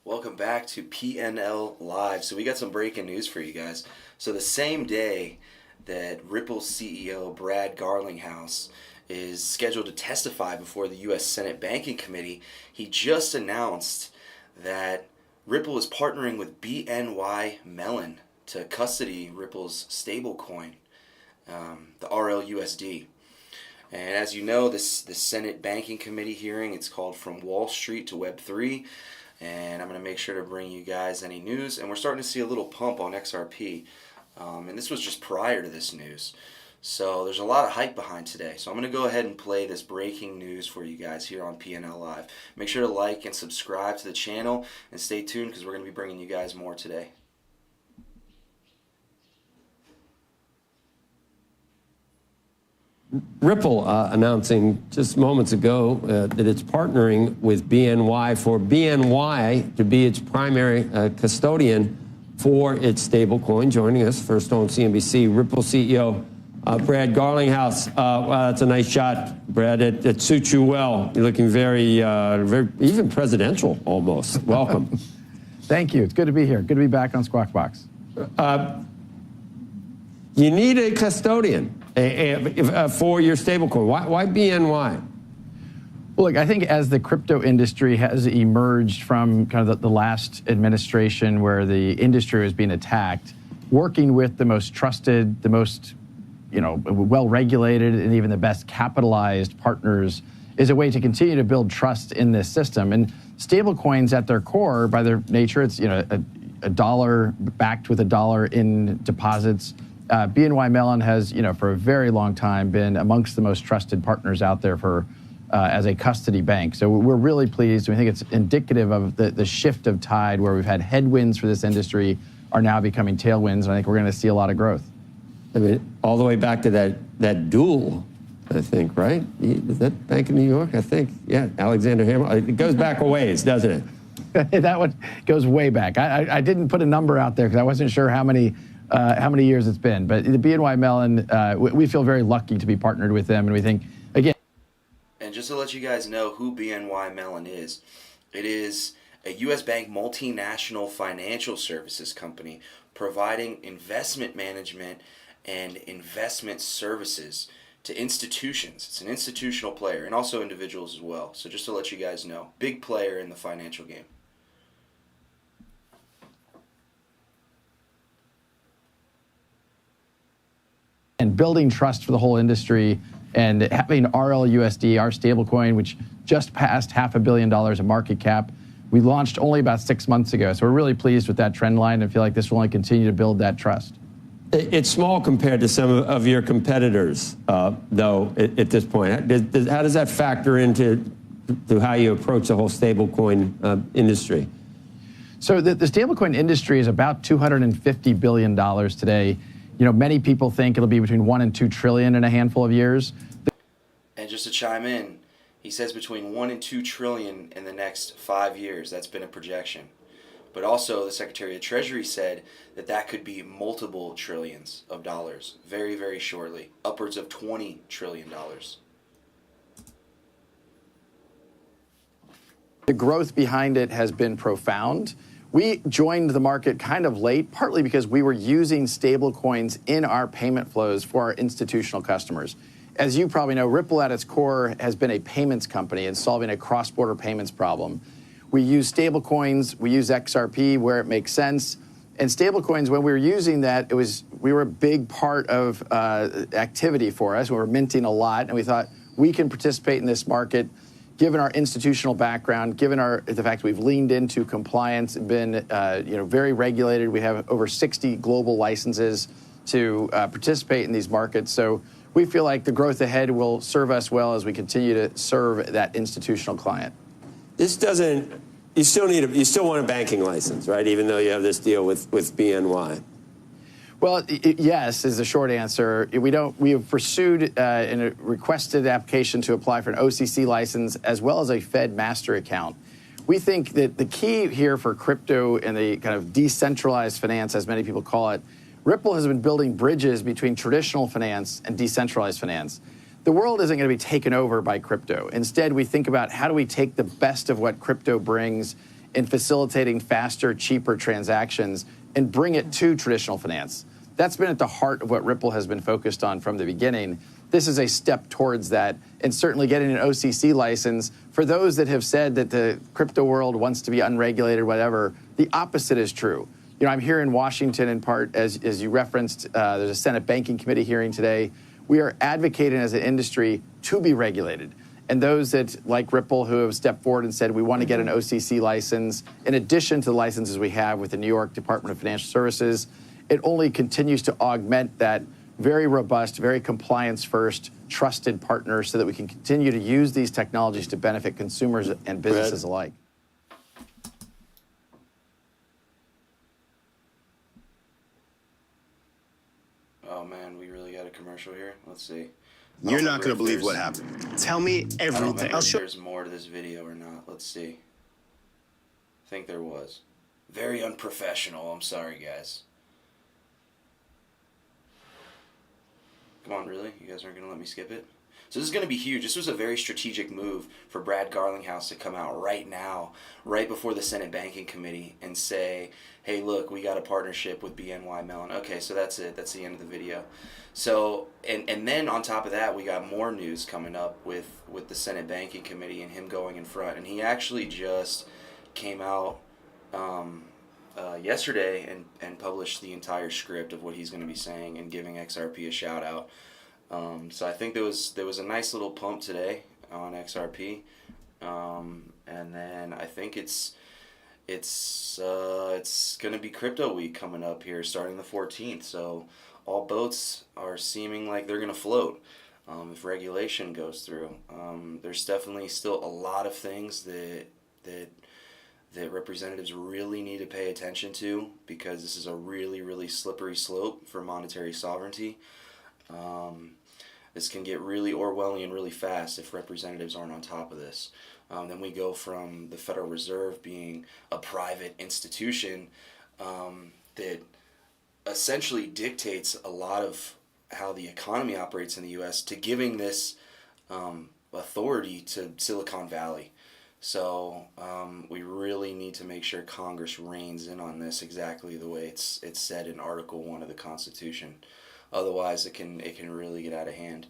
Welcome back to PNL Live. So we got some breaking news for you guys. So the same day that Ripple's CEO Brad Garlinghouse is scheduled to testify before the U.S. Senate Banking Committee, he just announced that Ripple is partnering with BNY Mellon to custody Ripple's stablecoin, the RLUSD. And as you know, the Senate Banking Committee hearing, it's called From Wall Street to Web3. And I'm going to make sure to bring you guys any news. And we're starting to see a little pump on XRP. And this was just prior to this news. So there's a lot of hype behind today. So I'm going to go ahead and play this breaking news for you guys here on PNL Live. Make sure to like and subscribe to the channel. And stay tuned because we're going to be bringing you guys more today. Ripple announcing just moments ago that it's partnering with BNY for BNY to be its primary custodian for its stablecoin. Joining us first on CNBC, Ripple CEO Brad Garlinghouse. Wow, that's a nice shot, Brad. It suits you well. You're looking very even presidential almost. Welcome. Thank you. It's good to be here. Good to be back on Squawk Box. You need a custodian for your stablecoin. Why BNY? Well, look, I think as the crypto industry has emerged from kind of the last administration where the industry was being attacked, working with the most trusted, the most well-regulated, and even the best capitalized partners is a way to continue to build trust in this system. And stablecoins at their core, by their nature, it's a dollar backed with a dollar in deposits. BNY Mellon has, for a very long time been amongst the most trusted partners out there for as a custody bank. So we're really pleased. We think it's indicative of the shift of tide where we've had headwinds for this industry are now becoming tailwinds. And I think we're going to see a lot of growth. I mean, all the way back to that duel, I think, right? Is that Bank of New York? I think, yeah, Alexander Hamilton. It goes back a ways, doesn't it? That one goes way back. I didn't put a number out there because I wasn't sure how many years it's been. But the BNY Mellon, we feel very lucky to be partnered with them. And we think, again. And just to let you guys know who BNY Mellon is, it is a U.S. bank multinational financial services company providing investment management and investment services to institutions. It's an institutional player and also individuals as well. So just to let you guys know, big player in the financial game. And building trust for the whole industry and having RLUSD, our stablecoin, which just passed $500 million of market cap. We launched only about 6 months ago. So we're really pleased with that trend line and feel like this will only continue to build that trust. It's small compared to some of your competitors, though, at this point. How does that factor into how you approach the whole stablecoin industry? So the stablecoin industry is about $250 billion today. Many people think it'll be between 1 and 2 trillion in a handful of years. And just to chime in, he says between 1 and 2 trillion in the next 5 years. That's been a projection. But also the Secretary of Treasury said that could be multiple trillions of dollars very, very shortly, upwards of $20 trillion. The growth behind it has been profound. We joined the market kind of late, partly because we were using stable coins in our payment flows for our institutional customers. As you probably know, Ripple at its core has been a payments company and solving a cross-border payments problem. We use stable coins, we use XRP where it makes sense. And stable coins, when we were using that, we were a big part of activity for us. We were minting a lot, and we thought we can participate in this market given our institutional background, given the fact that we've leaned into compliance and been very regulated. We have over 60 global licenses to participate in these markets. So we feel like the growth ahead will serve us well as we continue to serve that institutional client. This doesn't. You still want a banking license, right? Even though you have this deal with BNY. Well, yes is the short answer. We have pursued and requested application to apply for an OCC license as well as a Fed master account. We think that the key here for crypto and the kind of decentralized finance, as many people call it, Ripple has been building bridges between traditional finance and decentralized finance. The world isn't going to be taken over by crypto. Instead, we think about how do we take the best of what crypto brings in facilitating faster, cheaper transactions and bring it to traditional finance. That's been at the heart of what Ripple has been focused on from the beginning. This is a step towards that, and certainly getting an OCC license. For those that have said that the crypto world wants to be unregulated, whatever, the opposite is true. You know, I'm here in Washington in part, as you referenced, there's a Senate Banking Committee hearing today. We are advocating as an industry to be regulated. And those that, like Ripple, who have stepped forward and said we want to get an OCC license, in addition to the licenses we have with the New York Department of Financial Services, it only continues to augment that very robust, very compliance-first, trusted partner so that we can continue to use these technologies to benefit consumers and businesses alike. Oh man, we really got a commercial here? Let's see. You're not going to believe what happened. Tell me everything. I'll show. There's more to this video or not. Let's see. I think there was. Very unprofessional. I'm sorry, guys. Come on, really? You guys aren't going to let me skip it? So this is going to be huge. This was a very strategic move for Brad Garlinghouse to come out right now, right before the Senate Banking Committee, and say, hey, look, we got a partnership with BNY Mellon. Okay, so that's it. That's the end of the video. So, and then on top of that, we got more news coming up with the Senate Banking Committee and him going in front. And he actually just came out yesterday and published the entire script of what he's going to be saying and giving XRP a shout out. So I think there was a nice little pump today on XRP, and then I think it's going to be crypto week coming up here starting the 14th. So all boats are seeming like they're going to float if regulation goes through. There's definitely still a lot of things that representatives really need to pay attention to, because this is a really, really slippery slope for monetary sovereignty. This can get really Orwellian really fast if representatives aren't on top of this. Then we go from the Federal Reserve being a private institution that essentially dictates a lot of how the economy operates in the U.S. to giving this authority to Silicon Valley. So we really need to make sure Congress reins in on this exactly the way it's said in Article 1 of the Constitution. Otherwise, it can really get out of hand.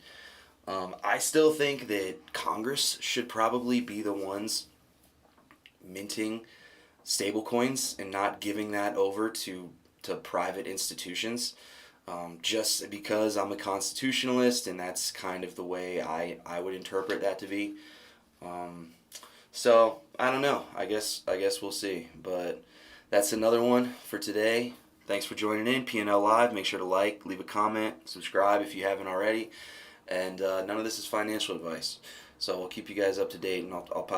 I still think that Congress should probably be the ones minting stablecoins and not giving that over to private institutions. Just because I'm a constitutionalist, and that's kind of the way I would interpret that to be. So I don't know. I guess we'll see. But that's another one for today. Thanks for joining in, P&L Live. Make sure to like, leave a comment, subscribe if you haven't already. And none of this is financial advice. So we'll keep you guys up to date, and I'll pop